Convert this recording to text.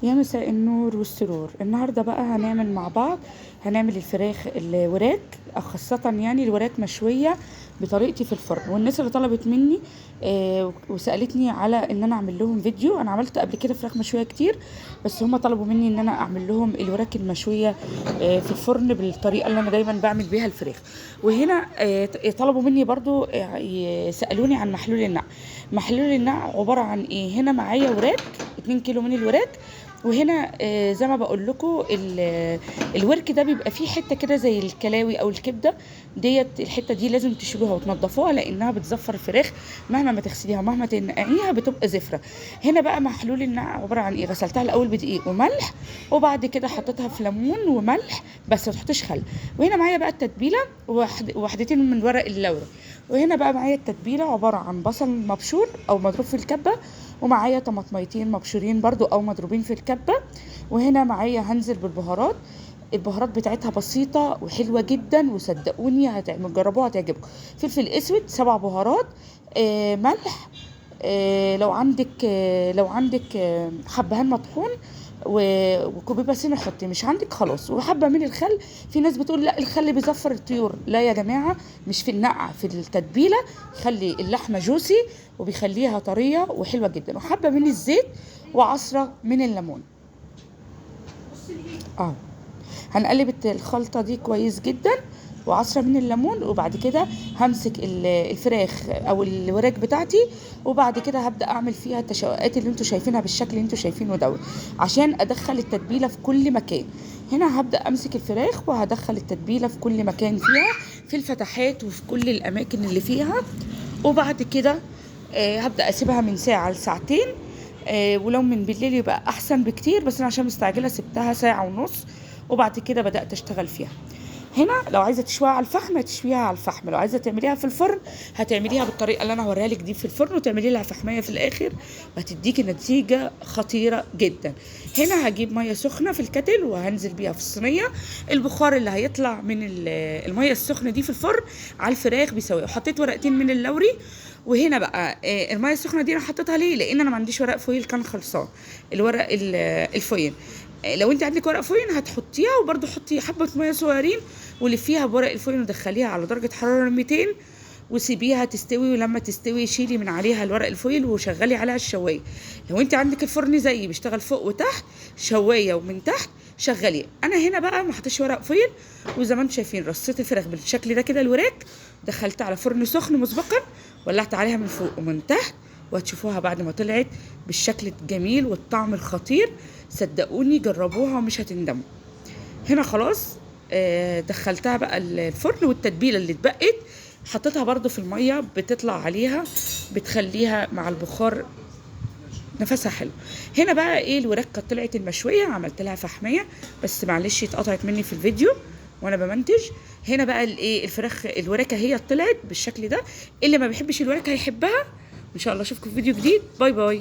يا مساء النور والسرور. النهارده بقى هنعمل مع بعض، هنعمل الفراخ الوراك، خاصة يعني الوراك مشوية بطريقتي في الفرن. والناس اللي طلبت مني وسألتني على ان انا اعمل لهم فيديو. انا عملت قبل كده فراخ مشوية كتير، بس هم طلبوا مني ان انا اعمل لهم الوراك المشوية في الفرن بالطريقة اللي انا دايما بعمل بيها الفراخ. وهنا طلبوا مني برضو سألوني عن محلول النقع. محلول النقع عبارة عن ايه؟ هنا معايا وراك 2 كيلو من الوراك. وهنا زي ما بقول لكم الورك ده بيبقى فيه حته كده زي الكلاوي او الكبده ديت. الحته دي لازم تشيلوها وتنضفوها لانها بتزفر الفراخ، مهما ما تغسليها ومهما تنقعيها بتبقى زفره. هنا بقى محلول النقع عباره عن ايه؟ غسلتها الاول بدقيق وملح، وبعد كده حطيتها في ليمون وملح بس، ما تحطيش خل. وهنا معايا بقى التتبيله وحدتين من ورق اللورا. وهنا بقى معايا التتبيله عباره عن بصل مبشور او مضروب في الكبه، ومعايا طماطميتين مبشورين برضو او مضروبين في الكبه. وهنا معايا هنزل بالبهارات. البهارات بتاعتها بسيطة وحلوة جدا، وصدقوني جربوها هتعجبكم. فلفل اسود 7 بهارات، ملح، لو عندك حبهان مطحون وكوبيباسين حطي، مش عندك خلاص، وحبه من الخل. في ناس بتقول لا الخل بيزفر الطيور، لا يا جماعه، مش في النقع، في التتبيله. خلي اللحمه جوسي وبيخليها طريه وحلوه جدا. وحبه من الزيت وعصره من الليمون. اه هنقلب الخلطه دي كويس جدا، وعصره من الليمون. وبعد كده همسك الفراخ او الوراك بتاعتي، وبعد كده هبدا اعمل فيها التشققات اللي انتوا شايفينها بالشكل اللي انتوا شايفينه دوت، عشان ادخل التتبيله في كل مكان. هنا هبدا امسك الفراخ وهدخل التتبيله في كل مكان فيها، في الفتحات وفي كل الاماكن اللي فيها. وبعد كده هبدا اسيبها من ساعه لساعتين. ولو من بالليل يبقى احسن بكتير، بس انا عشان مستعجله سبتها ساعه ونص وبعد كده بدات اشتغل فيها. هنا لو عايزه تشويها على الفحم هتشويها على الفحم، لو عايزه تعمليها في الفرن هتعمليها بالطريقه اللي انا هوريها لك دي في الفرن، وتعملي لها فحميه في الاخر، وهتديكي نتيجه خطيره جدا. هنا هجيب ميه سخنه في الكتل وهنزل بيها في الصينيه. البخار اللي هيطلع من الميه السخنه دي في الفرن على الفراخ بيساوي. وحطيت ورقتين من اللوري. وهنا بقى الميه السخنه دي انا حطيتها ليه؟ لان انا ما عنديش ورق فويل كان خلصان، الورق الفويل. لو انت عندك ورق فويل هتحطيها، وبرده حطي حبه ميه صغيرين ولفيها بورق الفويل ودخليها على درجه حراره 200 وسيبيها تستوي. ولما تستوي شيلي من عليها الورق الفويل وشغلي عليها الشوايه. لو انت عندك الفرن زيي بيشتغل فوق وتحت شوايه ومن تحت شغلي. انا هنا بقى ما حطيتش ورق فويل، وزي ما انتم شايفين رصيت الفراخ بالشكل ده كده الوراك، دخلتها على فرن سخن مسبقا، ولعت عليها من فوق ومن تحت، وهتشوفوها بعد ما طلعت بالشكل الجميل والطعم الخطير. صدقوني جربوها ومش هتندموا. هنا خلاص دخلتها بقى الفرن، والتتبيله اللي اتبقت حطيتها برضو في الميه بتطلع عليها، بتخليها مع البخار نفسها حلو. هنا بقى ايه، الوراك كانت طلعت المشويه، عملت لها فحميه بس معلش اتقطعت مني في الفيديو وانا بمنتج. هنا بقى الايه، الفراخ الوراكه هي طلعت بالشكل ده. اللي ما بيحبش الوراك هيحبها. ان شاء الله اشوفكم في فيديو جديد. باي باي.